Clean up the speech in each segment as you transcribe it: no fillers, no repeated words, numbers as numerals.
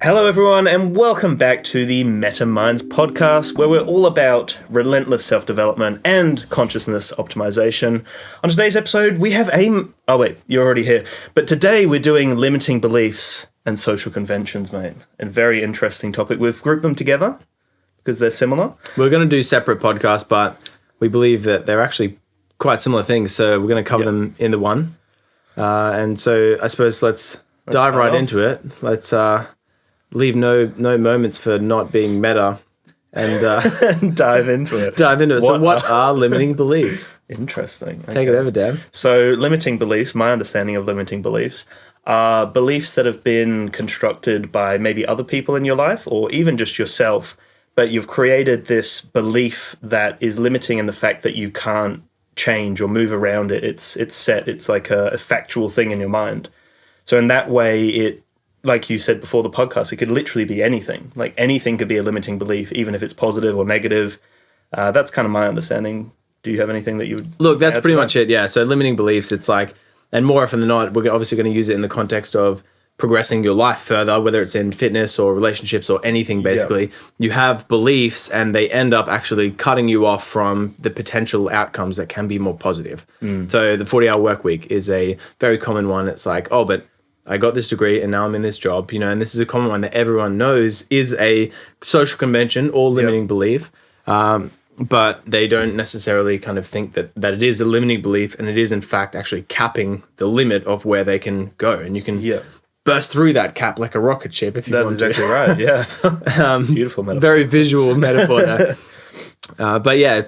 Hello everyone and welcome back to the Meta Minds podcast, where we're all about relentless self-development and consciousness optimization. On today's episode we have oh wait, you're already here. But today we're doing limiting beliefs and social conventions, mate. A very interesting topic. We've grouped them together because they're similar. We're going to do separate podcasts, but we believe that they're actually quite similar things, so we're going to cover them in the one. And so I suppose let's dive right into it. Let's leave no moments for not being meta and dive into it. So what are limiting beliefs? Interesting. Okay. Take it over, Dan. So limiting beliefs, my understanding of limiting beliefs, are beliefs that have been constructed by maybe other people in your life or even just yourself, but you've created this belief that is limiting in the fact that you can't change or move around it. It's set. It's like a factual thing in your mind. So in that way, it, like you said before the podcast, it could literally be anything. Like anything could be a limiting belief, even if it's positive or negative. That's kind of my understanding. Do you have anything that you would Look, that's pretty much it, yeah. So limiting beliefs, it's like, and more often than not, we're obviously going to use it in the context of progressing your life further, whether it's in fitness or relationships or anything, basically. Yeah. You have beliefs and they end up actually cutting you off from the potential outcomes that can be more positive. So the 40-hour work week is a very common one. It's like, oh, but I got this degree and now I'm in this job, you know, and this is a common one that everyone knows is a social convention or limiting belief. But they don't necessarily kind of think that it is a limiting belief, and it is in fact actually capping the limit of where they can go. And you can burst through that cap like a rocket ship if you want to. That's exactly right, yeah. Beautiful metaphor. Very visual metaphor there. But yeah,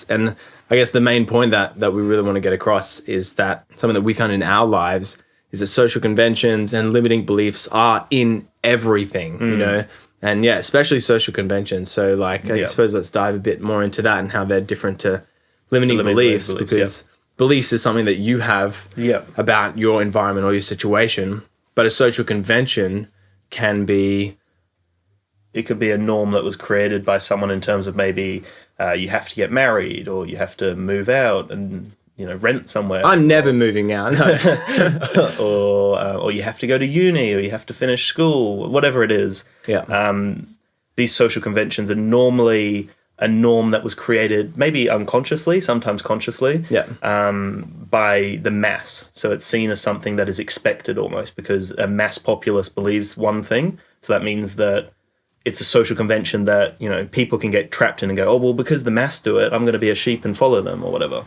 and I guess the main point that we really want to get across is that something that we found in our lives is that social conventions and limiting beliefs are in everything, you know? And yeah, especially social conventions. So like, I suppose let's dive a bit more into that and how they're different to limiting beliefs, because beliefs is something that you have about your environment or your situation, but a social convention can be... It could be a norm that was created by someone in terms of maybe you have to get married or you have to move out and, you know, rent somewhere. I'm never moving out. No. or you have to go to uni or you have to finish school, whatever it is. Yeah. These social conventions are normally a norm that was created maybe unconsciously, sometimes consciously, by the mass. So it's seen as something that is expected almost because a mass populace believes one thing. So that means that it's a social convention that, you know, people can get trapped in and go, oh, well, because the mass do it, I'm going to be a sheep and follow them or whatever.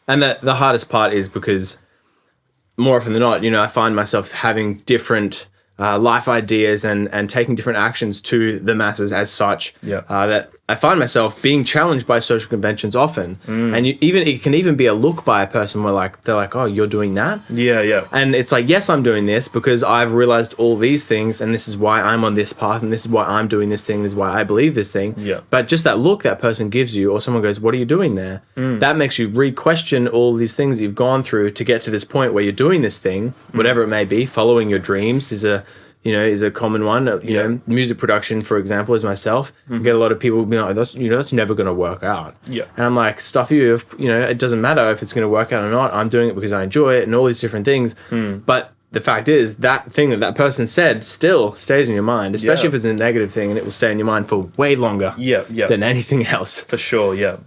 And the hardest part is because more often than not, you know, I find myself having different life ideas and taking different actions to the masses as such. That I find myself being challenged by social conventions often. And it can even be a look by a person where they're like, oh, you're doing that? Yeah. And it's like, yes, I'm doing this because I've realized all these things and this is why I'm on this path and this is why I'm doing this thing, this is why I believe this thing. Yeah. But just that look that person gives you, or someone goes, what are you doing there? That makes you re-question all these things that you've gone through to get to this point where you're doing this thing, whatever it may be. Following your dreams is a common one. You know, music production, for example, is myself. You get a lot of people being like, that's never going to work out. Yeah. And I'm like, stuff you, it doesn't matter if it's going to work out or not. I'm doing it because I enjoy it and all these different things. But the fact is, that thing that person said still stays in your mind, especially if it's a negative thing, and it will stay in your mind for way longer than anything else. For sure, yeah.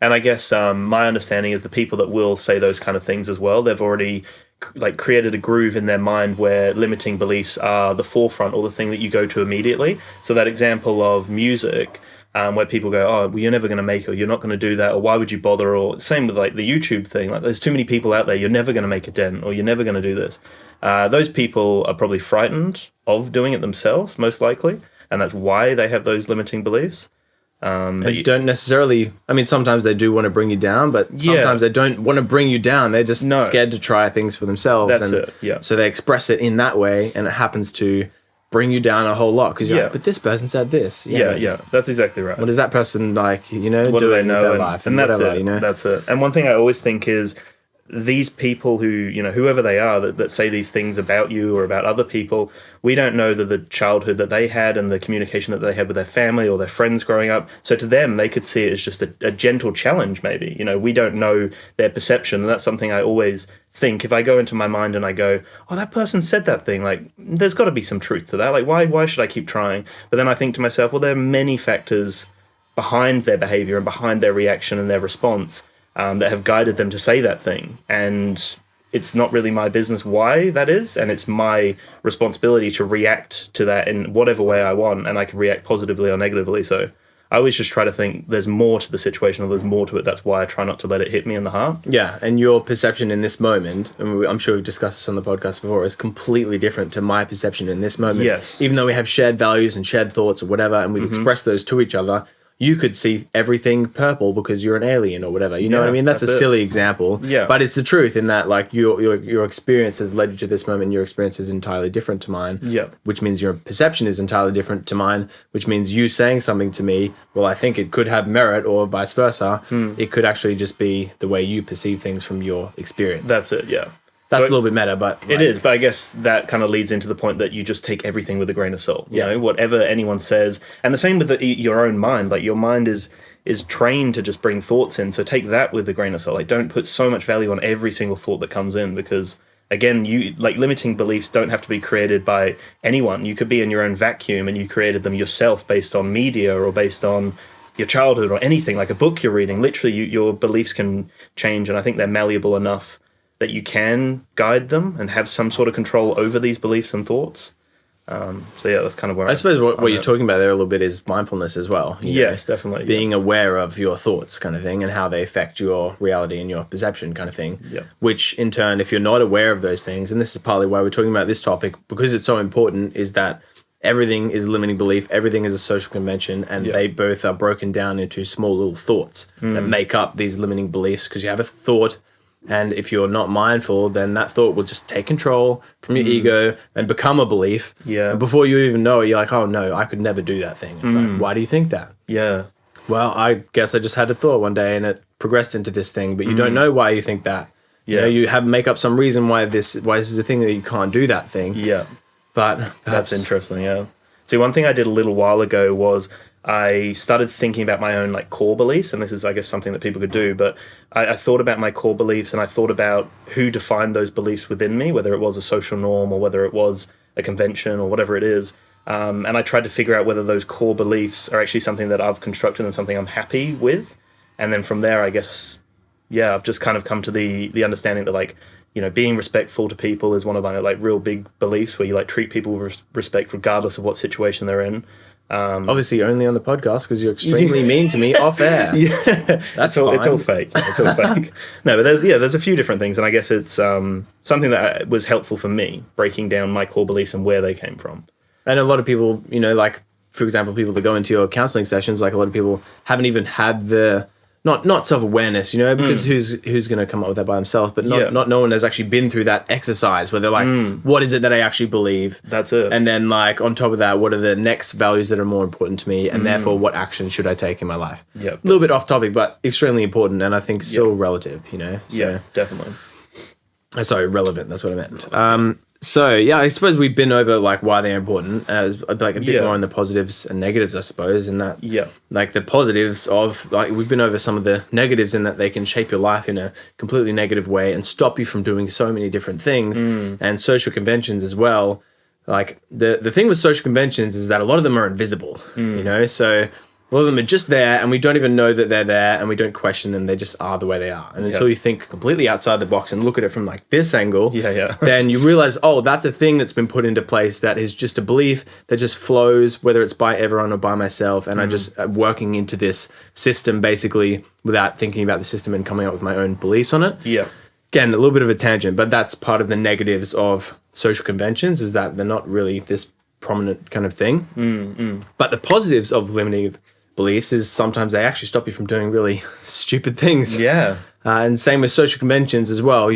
And I guess my understanding is the people that will say those kind of things as well, they've already created a groove in their mind where limiting beliefs are the forefront or the thing that you go to immediately. So that example of music, where people go, oh, well, you're never going to make it, or you're not going to do that, or why would you bother? Or same with the YouTube thing, there's too many people out there, you're never going to make a dent, or you're never going to do this. Those people are probably frightened of doing it themselves, most likely, and that's why they have those limiting beliefs. They don't necessarily, sometimes they do want to bring you down, but sometimes they don't want to bring you down. They're just scared to try things for themselves. That's it, yeah. So they express it in that way, and it happens to bring you down a whole lot because you're like, but this person said this. Yeah, that's exactly right. What is that person what do they know? Their life and that's whatever, it. That's it. And one thing I always think is these people who, whoever they are that say these things about you or about other people, we don't know the childhood that they had and the communication that they had with their family or their friends growing up. So to them, they could see it as just a gentle challenge, maybe. We don't know their perception. And that's something I always think. If I go into my mind and I go, oh, that person said that thing, like, there's got to be some truth to that. Like, why should I keep trying? But then I think to myself, well, there are many factors behind their behavior and behind their reaction and their response that have guided them to say that thing. And it's not really my business why that is, and it's my responsibility to react to that in whatever way I want, and I can react positively or negatively. So I always just try to think there's more to the situation or there's more to it. That's why I try not to let it hit me in the heart. Yeah, and your perception in this moment, and I'm sure we've discussed this on the podcast before, is completely different to my perception in this moment. Yes. Even though we have shared values and shared thoughts or whatever, and we've expressed those to each other, you could see everything purple because you're an alien or whatever. You know what I mean? That's a silly example. Yeah. But it's the truth in that, like, your experience has led you to this moment. Your experience is entirely different to mine. Yeah. Which means your perception is entirely different to mine, which means you saying something to me, well, I think it could have merit, or vice versa. It could actually just be the way you perceive things from your experience. That's it, yeah. That's So a little bit meta, but... It is, but I guess that kind of leads into the point that you just take everything with a grain of salt. You know, whatever anyone says. And the same with your own mind. Like, your mind is trained to just bring thoughts in. So take that with a grain of salt. Like, don't put so much value on every single thought that comes in, because, again, limiting beliefs don't have to be created by anyone. You could be in your own vacuum and you created them yourself based on media or based on your childhood or anything, like a book you're reading. Literally, your beliefs can change, and I think they're malleable enough that you can guide them and have some sort of control over these beliefs and thoughts. So yeah, that's kind of where I suppose what you're talking about there a little bit is mindfulness as well. Yes, definitely. Being aware of your thoughts kind of thing and how they affect your reality and your perception kind of thing. Yeah. Which in turn, if you're not aware of those things, and this is partly why we're talking about this topic, because it's so important, is that everything is limiting belief, everything is a social convention, and they both are broken down into small little thoughts that make up these limiting beliefs, because you have a thought. And if you're not mindful, then that thought will just take control from your ego and become a belief. Yeah. And before you even know it, you're like, oh no, I could never do that thing. It's like, why do you think that? Yeah. Well, I guess I just had a thought one day and it progressed into this thing, but you don't know why you think that. You know, you make up some reason why this is a thing that you can't do that thing. Yeah. But That's interesting, yeah. See, one thing I did a little while ago was I started thinking about my own core beliefs, and this is, I guess, something that people could do, but I thought about my core beliefs, and I thought about who defined those beliefs within me, whether it was a social norm or whether it was a convention or whatever it is. And I tried to figure out whether those core beliefs are actually something that I've constructed and something I'm happy with. And then from there, I guess, I've just kind of come to the understanding that, being respectful to people is one of my real big beliefs, where you treat people with respect regardless of what situation they're in. obviously only on the podcast because you're extremely mean to me off air. Yeah, that's all. fine. It's all fake. It's all fake. No, but there's a few different things, and I guess it's something that was helpful for me, breaking down my core beliefs and where they came from. And a lot of people, for example, people that go into your counseling sessions, a lot of people haven't even had the not self-awareness, because who's going to come up with that by themselves, but not no one has actually been through that exercise where they're like, what is it that I actually believe? That's it. And then on top of that, what are the next values that are more important to me, and therefore what action should I take in my life? Yep. A little bit off topic, but extremely important, and I think still relative, So, yeah, definitely. Sorry, relevant, that's what I meant. So, yeah, I suppose we've been over, why they're important, as a bit more on the positives and negatives, I suppose, in that, the positives of, we've been over some of the negatives in that they can shape your life in a completely negative way and stop you from doing so many different things, and social conventions as well. The thing with social conventions is that a lot of them are invisible, so a lot of them are just there, and we don't even know that they're there, and we don't question them. They just are the way they are. And until you think completely outside the box and look at it from this angle, then you realize, oh, that's a thing that's been put into place that is just a belief that just flows, whether it's by everyone or by myself, and I just working into this system basically without thinking about the system and coming up with my own beliefs on it. Yeah. Again, a little bit of a tangent, but that's part of the negatives of social conventions, is that they're not really this prominent kind of thing. But the positives of limiting beliefs is sometimes they actually stop you from doing really stupid things. Yeah. And same with social conventions as well,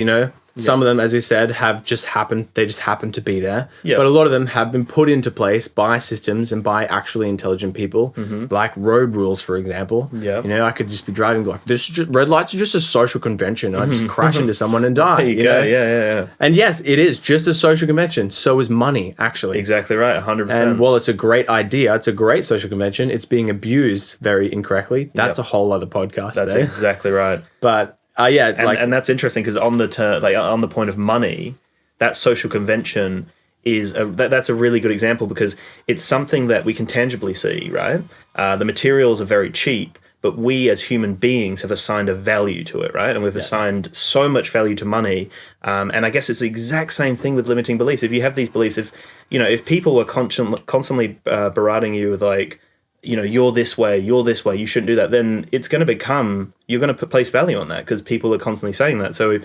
Some of them, as we said, have just happened. They just happen to be there. Yeah. But a lot of them have been put into place by systems and by actually intelligent people, like road rules, for example. Yeah. You know, I could just be driving like red lights are just a social convention. I just crash into someone and die. There you go. know? Yeah. And yes, it is just a social convention. So is money, actually. Exactly right. 100%. And while it's a great idea, it's a great social convention, it's being abused very incorrectly. That's a whole other podcast. That's exactly right. But and that's interesting because on the point of money, that social convention is that's a really good example because it's something that we can tangibly see, right? The materials are very cheap, but we as human beings have assigned a value to it, right? And we've assigned so much value to money. And I guess it's the exact same thing with limiting beliefs. If you have these beliefs, if people were constantly berating you with like, you're this way, you shouldn't do that, then it's going to become, you're going to place value on that because people are constantly saying that. So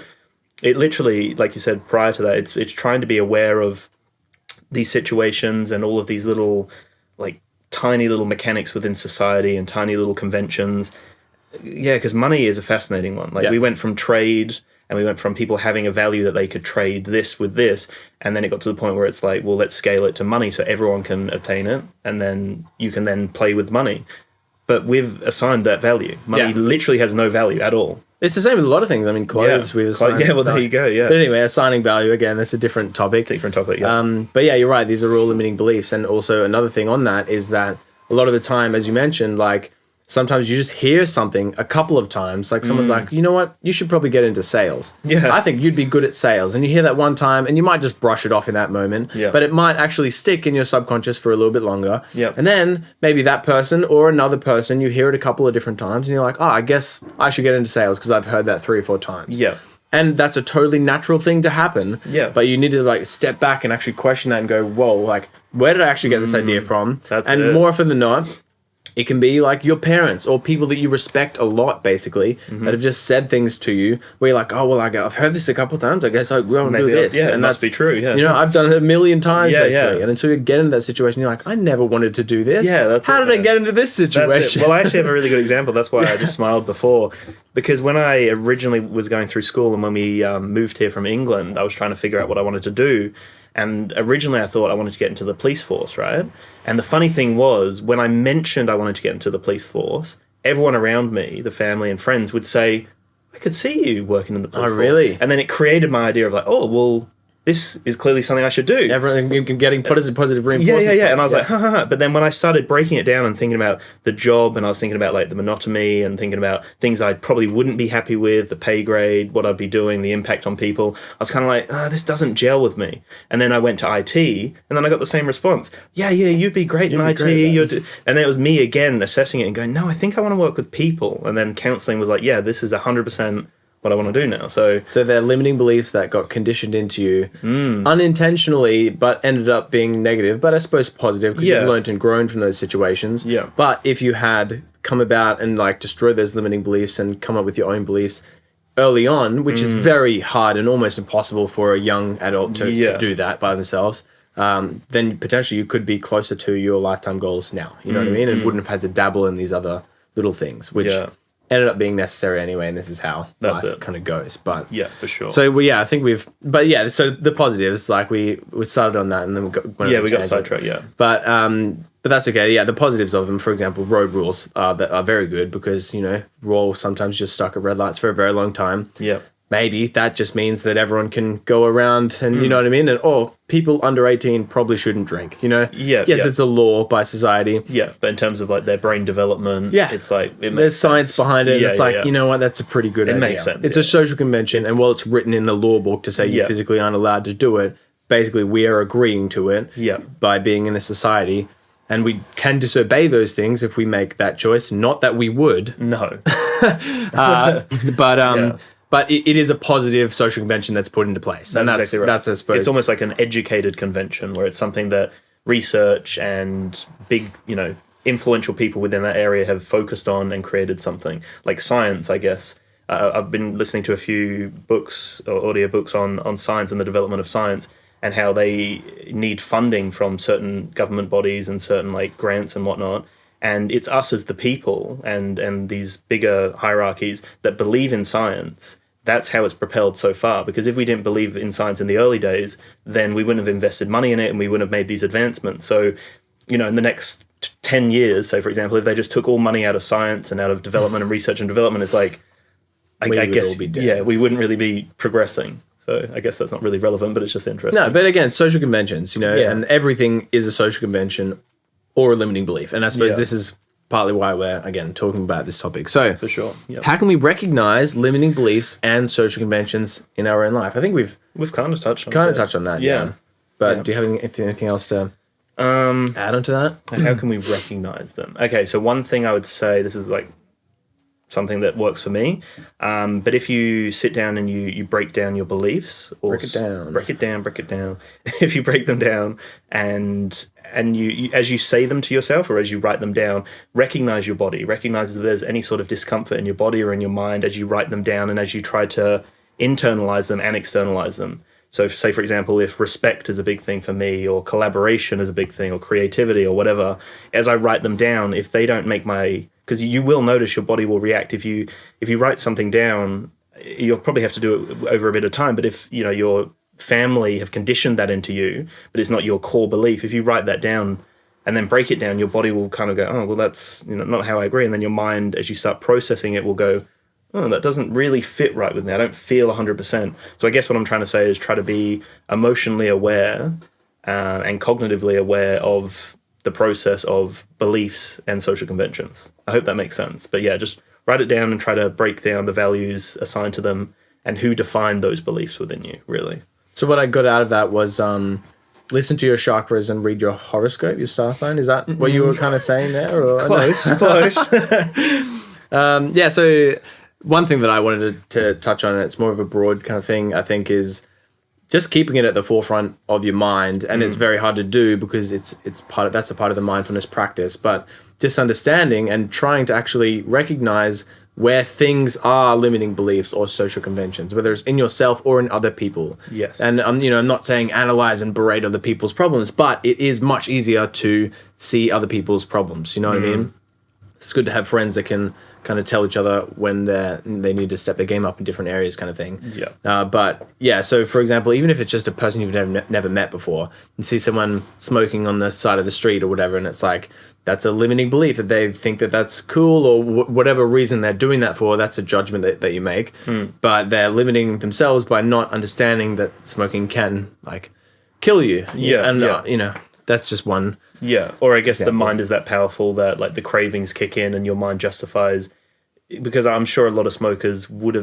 it literally, like you said prior to that, it's trying to be aware of these situations and all of these little, like, tiny little mechanics within society and tiny little conventions. Yeah, because money is a fascinating one. Like, we went from trade and we went from people having a value that they could trade this with this, and then it got to the point where it's like, well, let's scale it to money so everyone can obtain it, and then you can then play with money. But we've assigned that value. Money literally has no value at all. It's the same with a lot of things. I mean, clothes, we've assigned. Yeah, well, there you go, yeah. But anyway, assigning value, again, that's a different topic. Yeah. But yeah, you're right. These are all limiting beliefs. And also another thing on that is that a lot of the time, as you mentioned, like, sometimes you just hear something a couple of times, like someone's like, you know what, you should probably get into sales. Yeah. I think you'd be good at sales. And you hear that one time and you might just brush it off in that moment, but it might actually stick in your subconscious for a little bit longer. Yeah. And then maybe that person or another person, you hear it a couple of different times and you're like, oh, I guess I should get into sales because I've heard that 3 or 4 times. Yeah. And that's a totally natural thing to happen. Yeah. But you need to like step back and actually question that and go, whoa, like, where did I actually get this idea from? More often than not, it can be like your parents or people that you respect a lot, basically, that have just said things to you where you're like, oh, well, I've heard this a couple of times. I guess I will do this. Yeah, and it must be true, yeah. I've done it a million times, basically. Yeah. And until you get into that situation, you're like, I never wanted to do this. Yeah, that's How did I get into this situation? That's it. Well, I actually have a really good example. That's why I just smiled before. Because when I originally was going through school and when we moved here from England, I was trying to figure out what I wanted to do. And originally I thought I wanted to get into the police force, right? And the funny thing was, when I mentioned I wanted to get into the police force, everyone around me, the family and friends, would say, I could see you working in the police force. Oh, really? And then it created my idea of like, oh, well, this is clearly something I should do. Everything getting positive reinforcement. Yeah. And I was like, ha. But then when I started breaking it down and thinking about the job, and I was thinking about like the monotony and thinking about things I probably wouldn't be happy with, the pay grade, what I'd be doing, the impact on people, I was kind of like, this doesn't gel with me. And then I went to IT, and then I got the same response. Yeah, you'd be great in IT. And then it was me again assessing it and going, no, I think I want to work with people. And then counseling was like, yeah, this is 100% what I want to do now. So they're limiting beliefs that got conditioned into you unintentionally, but ended up being negative, but I suppose positive because you've learned and grown from those situations. Yeah. But if you had come about and like destroyed those limiting beliefs and come up with your own beliefs early on, which is very hard and almost impossible for a young adult to do that by themselves, then potentially you could be closer to your lifetime goals now. You know what I mean? And wouldn't have had to dabble in these other little things, which ended up being necessary anyway, and this is how life kind of goes. But yeah, for sure. So I think so the positives, like we started on that, and then we got sidetracked. Yeah, but that's okay. Yeah, the positives of them, for example, road rules that are very good because we're all sometimes just stuck at red lights for a very long time. Yeah. Maybe that just means that everyone can go around and you know what I mean? And people under 18 probably shouldn't drink, Yes, it's a law by society. Yeah, but in terms of like their brain development, it's like there's science behind it. It's like, you know what, that's a pretty good idea. It makes sense. It's a social convention, and while it's written in the law book to say you physically aren't allowed to do it, basically we are agreeing to it by being in a society. And we can disobey those things if we make that choice. Not that we would. No. But it is a positive social convention that's put into place. And that's exactly right. That's, I suppose... It's almost like an educated convention where it's something that research and big, influential people within that area have focused on and created something. Like science, I guess. I've been listening to a few books or audiobooks on science and the development of science and how they need funding from certain government bodies and certain like grants and whatnot. And it's us as the people and these bigger hierarchies that believe in science that's how it's propelled so far. Because if we didn't believe in science in the early days, then we wouldn't have invested money in it and we wouldn't have made these advancements. So, in the next 10 years, say, for example, if they just took all money out of science and out of development and research and development, it's like, I guess, all be dead. Yeah, we wouldn't really be progressing. So I guess that's not really relevant, but it's just interesting. No, but again, social conventions, and everything is a social convention or a limiting belief. And I suppose this is partly why we're, again, talking about this topic. So for sure. Yep. How can we recognize limiting beliefs and social conventions in our own life? I think we've kind of touched on that. Yeah. But do you have anything else to add on to that? How can we recognize them? Okay, so one thing I would say, this is like something that works for me, but if you sit down and you break down your beliefs, or break it down, if you break them down and you as you say them to yourself or as you write them down, recognize your body, recognize that there's any sort of discomfort in your body or in your mind as you write them down and as you try to internalize them and externalize them. So say, for example, if respect is a big thing for me, or collaboration is a big thing, or creativity or whatever, as I write them down, if they don't make because you will notice your body will react. If you write something down, you'll probably have to do it over a bit of time. But if your family have conditioned that into you, but it's not your core belief, if you write that down and then break it down, your body will kind of go, oh, well, that's not how I agree. And then your mind, as you start processing it, will go, oh, that doesn't really fit right with me. I don't feel 100%. So I guess what I'm trying to say is try to be emotionally aware and cognitively aware of the process of beliefs and social conventions. I hope that makes sense. But yeah, just write it down and try to break down the values assigned to them and who defined those beliefs within you, really. So what I got out of that was listen to your chakras and read your horoscope, your star sign. Is that what you were kind of saying there? Or close. So one thing that I wanted to touch on, and it's more of a broad kind of thing, I think, is just keeping it at the forefront of your mind. And it's very hard to do because that's a part of the mindfulness practice. But just understanding and trying to actually recognize where things are limiting beliefs or social conventions, whether it's in yourself or in other people. Yes. And I'm not saying analyze and berate other people's problems, but it is much easier to see other people's problems. You know what I mean? It's good to have friends that can kind of tell each other when they need to step their game up in different areas, kind of thing. Yeah. So for example, even if it's just a person you've never met before, and see someone smoking on the side of the street or whatever, and it's like, that's a limiting belief that they think that that's cool, or whatever reason they're doing that for, that's a judgment that you make. But they're limiting themselves by not understanding that smoking can kill you. That's just one. Yeah, or I guess the mind is that powerful that the cravings kick in and your mind justifies, because I'm sure a lot of smokers would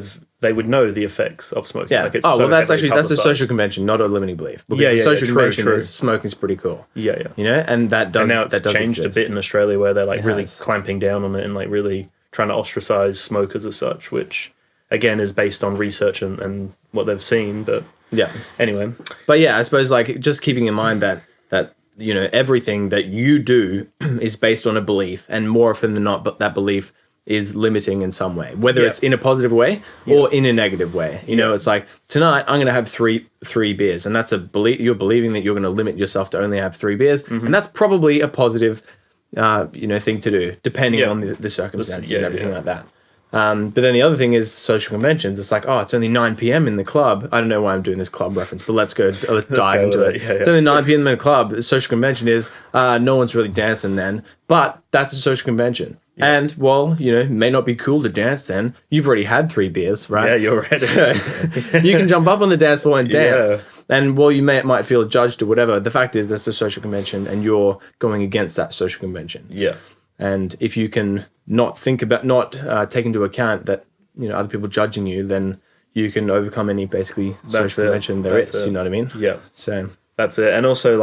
know the effects of smoking. Yeah. That's a social convention, not a limiting belief. Because the social convention is smoking's pretty cool. Yeah. And that does. And now it's changed exist a bit in Australia where they're really clamping down on it and really trying to ostracize smokers as such, which again is based on research and what they've seen. But anyway. But yeah, I suppose just keeping in mind that everything that you do is based on a belief, and more often than not, but that belief is limiting in some way, whether it's in a positive way or in a negative way. It's like, tonight I'm going to have three beers, and that's a belief. You're believing that you're going to limit yourself to only have 3 beers, and that's probably a positive, thing to do, depending on the circumstances and everything like that. But then the other thing is social conventions. It's like, it's only 9 p.m. in the club. I don't know why I'm doing this club reference, but let's dive into it. It's only 9 p.m. in the club. The social convention is no one's really dancing then, but that's a social convention. Yeah. And, it may not be cool to dance then. You've already had 3 beers, right? Yeah, you're right. So you can jump up on the dance floor and dance. Yeah. And while you might feel judged or whatever, the fact is that's a social convention and you're going against that social convention. Yeah. And if you can not take into account that other people judging you, then you can overcome any basically social convention there is. You know what I mean? Yeah. So that's it. And also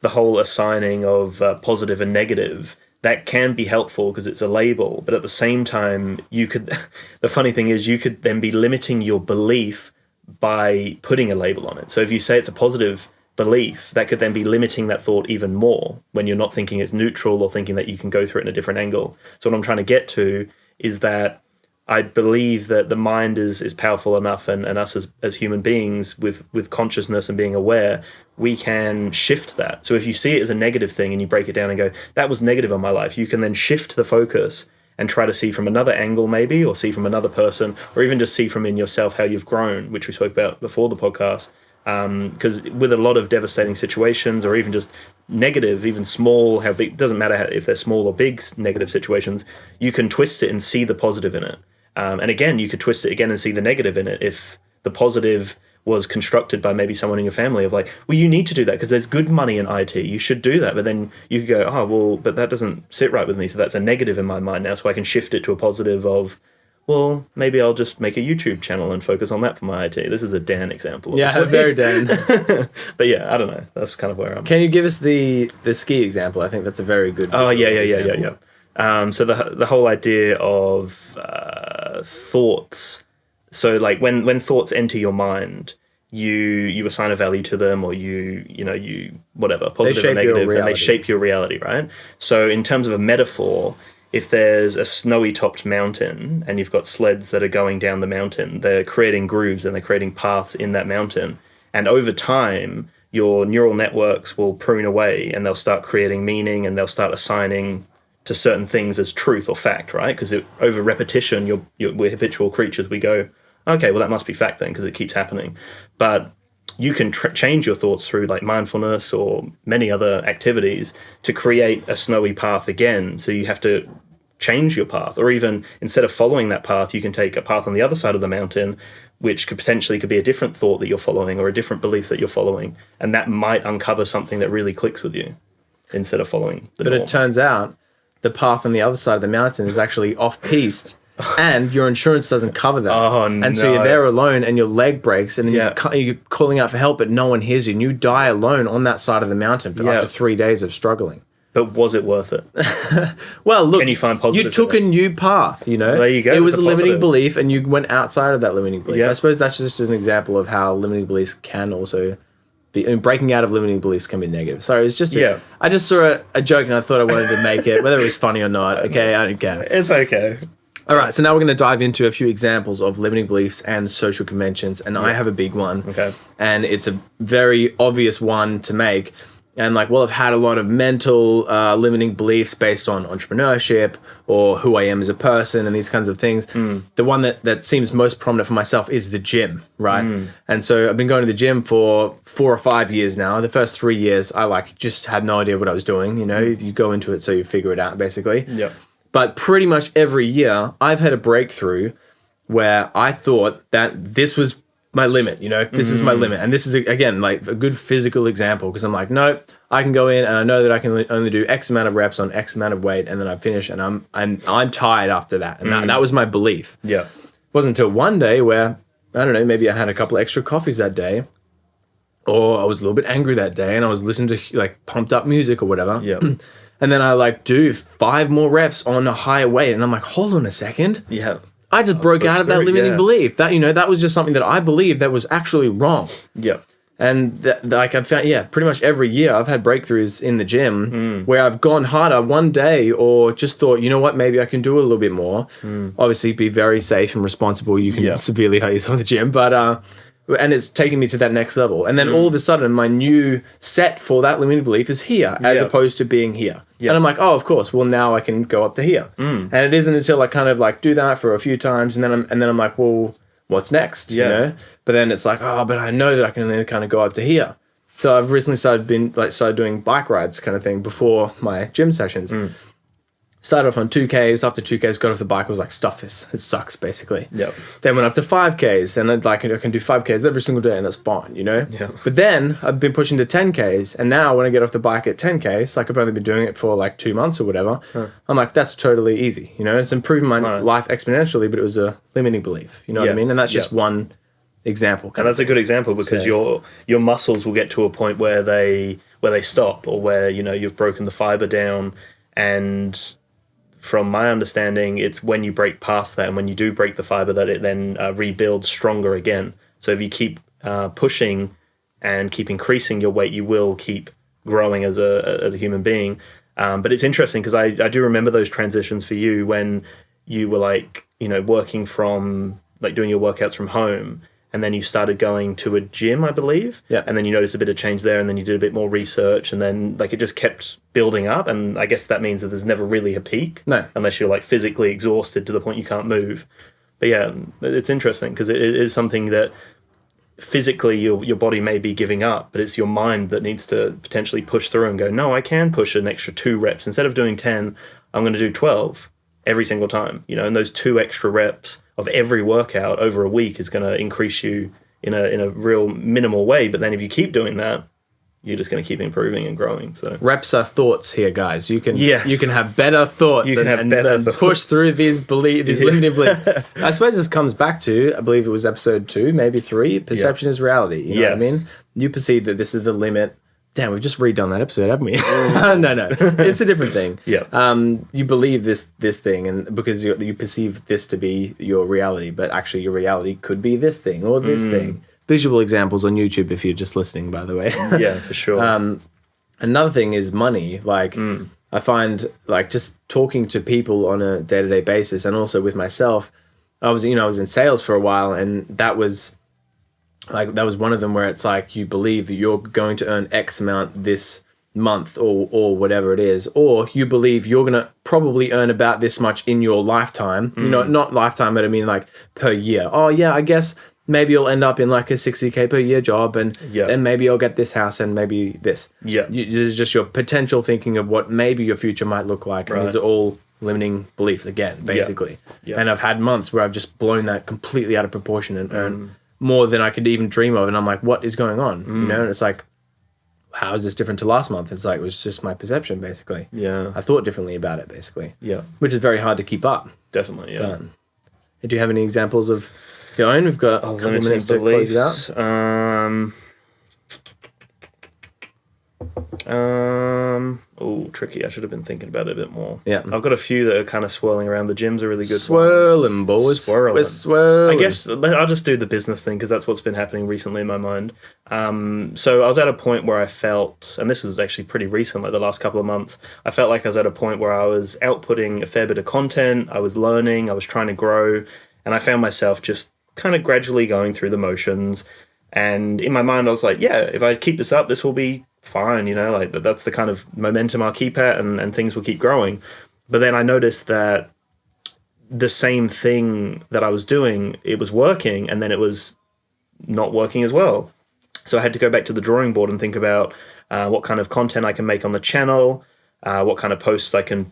the whole assigning of positive and negative, that can be helpful because it's a label. But at the same time, the funny thing is you could then be limiting your belief by putting a label on it. So if you say it's a positive belief, that could then be limiting that thought even more when you're not thinking it's neutral or thinking that you can go through it in a different angle. So what I'm trying to get to is that I believe that the mind is powerful enough, and us as human beings with consciousness and being aware, we can shift that. So if you see it as a negative thing and you break it down and go, that was negative on my life, you can then shift the focus and try to see from another angle maybe, or see from another person, or even just see from in yourself how you've grown, which we spoke about before the podcast. Because with a lot of devastating situations, or even just negative, even small, how big, doesn't matter if they're small or big negative situations, you can twist it and see the positive in it. And again, you could twist it again and see the negative in it if the positive was constructed by maybe someone in your family of like, well, you need to do that because there's good money in IT. You should do that. But then you could go, oh, well, but that doesn't sit right with me. So that's a negative in my mind now. So I can shift it to a positive of, well, maybe I'll just make a YouTube channel and focus on that for my IT. This is a Dan example. Yeah, very Dan. But yeah, I don't know. That's kind of where I'm. Can you give us the ski example? I think that's a very good. Oh yeah. So the whole idea of thoughts. So like when thoughts enter your mind, you assign a value to them, or you whatever, positive or negative, and they shape your reality, right? So in terms of a metaphor, if there's a snowy topped mountain and you've got sleds that are going down the mountain, they're creating grooves and they're creating paths in that mountain. And over time, your neural networks will prune away and they'll start creating meaning, and they'll start assigning to certain things as truth or fact, right? Because over repetition, we're habitual creatures. We go, okay, well, that must be fact then, because it keeps happening. But you can change your thoughts through like mindfulness or many other activities to create a snowy path again. So you have to change your path, or even instead of following that path, you can take a path on the other side of the mountain, which could potentially be a different thought that you're following, or a different belief that you're following. And that might uncover something that really clicks with you instead of following the norm. It turns out the path on the other side of the mountain is actually off-piste. And your insurance doesn't cover that. Oh, no. And so you're there alone and your leg breaks, and then you're calling out for help, but no one hears you. And you die alone on that side of the mountain for up to 3 days of struggling. But was it worth it? Well, look, can you find positive? You took a new path, There you go. It was a limiting belief, and you went outside of that limiting belief. I suppose that's just an example of how limiting beliefs can also be, breaking out of limiting beliefs can be negative. Sorry, it's just I just saw a joke and I thought I wanted to make it, whether it was funny or not. Okay, I don't care. It's okay. All right, so now we're going to dive into a few examples of limiting beliefs and social conventions, and I have a big one. Okay. And it's a very obvious one to make. And I've had a lot of mental limiting beliefs based on entrepreneurship or who I am as a person and these kinds of things. The one that seems most prominent for myself is the gym, right? And so I've been going to the gym for 4 or 5 years now. The first 3 years, I just had no idea what I was doing. You go into it so you figure it out, basically. Yep. But pretty much every year, I've had a breakthrough where I thought that this was my limit, this is my limit. And this is, again, a good physical example, because I'm like, no, I can go in and I know that I can only do X amount of reps on X amount of weight, and then I finish and I'm tired after that. And that was my belief. Yeah. It wasn't until one day where, I don't know, maybe I had a couple extra coffees that day, or I was a little bit angry that day and I was listening to pumped up music or whatever. Yeah. And then I do 5 more reps on a higher weight. And I'm like, hold on a second. Yeah. I just broke out of that limiting belief. That, that was just something that I believed that was actually wrong. Yeah. And I've found, pretty much every year I've had breakthroughs in the gym where I've gone harder one day, or just thought, you know what, maybe I can do a little bit more. Obviously, be very safe and responsible. You can severely hurt yourself in the gym, but and it's taken me to that next level. And then all of a sudden, my new set for that limiting belief is here, as opposed to being here. And I'm like, oh, of course. Well, now I can go up to here. And it isn't until I kind of do that for a few times, and then I'm like, well, what's next? But then it's like, oh, but I know that I can only kind of go up to here. So I've recently started doing bike rides kind of thing before my gym sessions. Started off on 2Ks. After 2Ks, got off the bike. I was like, stuff this. It sucks, basically. Yep. Then went up to 5Ks. And I can do 5Ks every single day, and that's fine, Yeah. But then I've been pushing to 10Ks. And now when I get off the bike at 10Ks, I've only been doing it for 2 months or whatever. I'm like, that's totally easy. It's improving my life exponentially, but it was a limiting belief. You know what I mean? And that's just one example. And that's a good example, because your muscles will get to a point where they stop, or where, you've broken the fiber down. And from my understanding, it's when you break past that, and when you do break the fiber, that it then rebuilds stronger again. So if you keep pushing and keep increasing your weight, you will keep growing as a human being. But it's interesting, because I do remember those transitions for you when you were working from doing your workouts from home, and then you started going to a gym, I believe. Yeah. And then you noticed a bit of change there, and then you did a bit more research, and then like it just kept building up. And I guess that means that there's never really a peak. No. Unless you're like physically exhausted to the point you can't move. But yeah, it's interesting because it is something that physically your body may be giving up, but it's your mind that needs to potentially push through and go, no, I can push an extra 2 reps. Instead of doing 10, I'm going to do 12 every single time, you know, and those 2 extra reps of every workout over a week is going to increase you in a real minimal way. But then if you keep doing that, you're just going to keep improving and growing. So reps are thoughts here, guys. You can Yes. you can have better thoughts and push through these limiting beliefs. I suppose this comes back to, I believe it was episode 2, maybe 3. Perception is reality. You know what I mean? You perceive that this is the limit. Damn, we've just redone that episode, haven't we? No, it's a different thing. Yeah. You believe this thing, and because you perceive this to be your reality, but actually your reality could be this thing or this thing. Visual examples on YouTube if you're just listening, by the way. Yeah, for sure. Another thing is money. Like I find like just talking to people on a day-to-day basis, and also with myself, I was in sales for a while, and that was one of them where it's like you believe you're going to earn X amount this month or whatever it is, or you believe you're going to probably earn about this much in your lifetime. You know, not lifetime, but I mean like per year. Oh yeah, I guess maybe you'll end up in like a 60K per year job, and then maybe I'll get this house and maybe this. Yeah. There's just your potential thinking of what maybe your future might look like. And these are all limiting beliefs again, basically. Yeah. And I've had months where I've just blown that completely out of proportion and earned more than I could even dream of. And I'm like, what is going on? You know, and it's like, how is this different to last month? It's like, it was just my perception, basically. Yeah. I thought differently about it, basically. Yeah. Which is very hard to keep up. Definitely, yeah. But do you have any examples of your own? We've got a couple minutes to close it out. Tricky. I should have been thinking about it a bit more. Yeah. I've got a few that are kind of swirling around. The gyms are really good. Swirling, boys. Swirling. We're swirling. I guess I'll just do the business thing because that's what's been happening recently in my mind. So I was at a point where I felt, and this was actually pretty recent, like the last couple of months, I felt like I was at a point where I was outputting a fair bit of content. I was learning. I was trying to grow. And I found myself just kind of gradually going through the motions. And in my mind, I was like, yeah, if I keep this up, this will be fine. You know, like that's the kind of momentum I'll keep at, and things will keep growing. But then I noticed that the same thing that I was doing, it was working, and then it was not working as well. So I had to go back to the drawing board and think about what kind of content I can make on the channel, what kind of posts I can,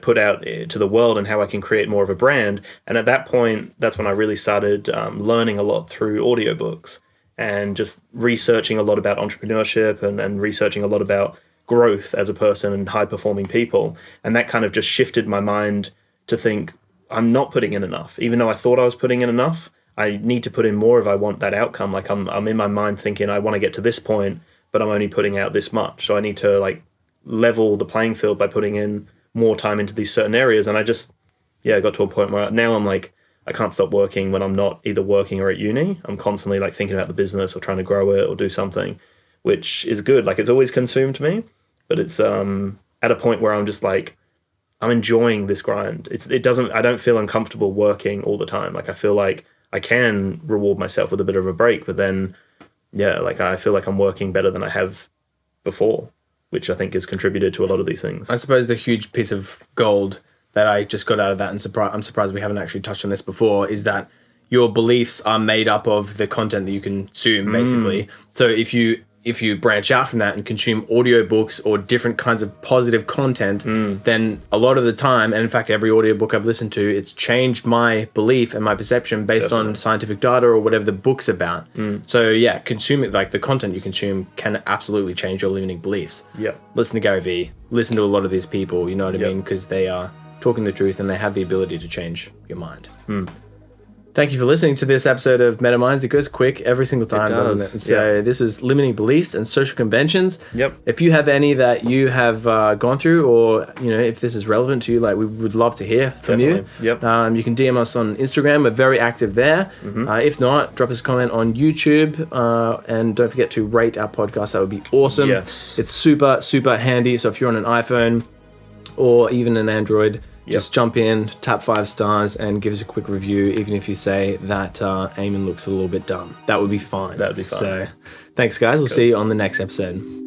put out to the world, and how I can create more of a brand. And at that point, that's when I really started learning a lot through audiobooks and just researching a lot about entrepreneurship and researching a lot about growth as a person and high-performing people. And that kind of just shifted my mind to think, I'm not putting in enough. Even though I thought I was putting in enough, I need to put in more if I want that outcome. Like I'm in my mind thinking I want to get to this point, but I'm only putting out this much. So I need to level the playing field by putting in more time into these certain areas. And I just, got to a point where now I'm like, I can't stop working when I'm not either working or at uni. I'm constantly thinking about the business or trying to grow it or do something, which is good. It's always consumed me, but it's at a point where I'm just I'm enjoying this grind. I don't feel uncomfortable working all the time. I feel like I can reward myself with a bit of a break, but then, I feel like I'm working better than I have before, which I think has contributed to a lot of these things. I suppose the huge piece of gold that I just got out of that, and I'm surprised we haven't actually touched on this before, is that your beliefs are made up of the content that you consume, basically. So if you branch out from that and consume audiobooks or different kinds of positive content, then a lot of the time, and in fact every audiobook I've listened to, it's changed my belief and my perception based on scientific data or whatever the book's about. So consume it, the content you consume can absolutely change your limiting beliefs. Listen to Gary Vee, listen to a lot of these people, you know what I mean? Because they are talking the truth and they have the ability to change your mind. Thank you for listening to this episode of Meta Minds. It goes quick every single time, doesn't it? And so this is limiting beliefs and social conventions. If you have any that you have gone through, or if this is relevant to you, we would love to hear from you. You can DM us on Instagram. We're very active there. If not, drop us a comment on YouTube, and don't forget to rate our podcast. That would be awesome. It's super, super handy. So if you're on an iPhone or even an Android, just jump in, tap 5 stars, and give us a quick review, even if you say that Eamon looks a little bit dumb. That would be fine. That would be fine. So thanks, guys. We'll see you on the next episode.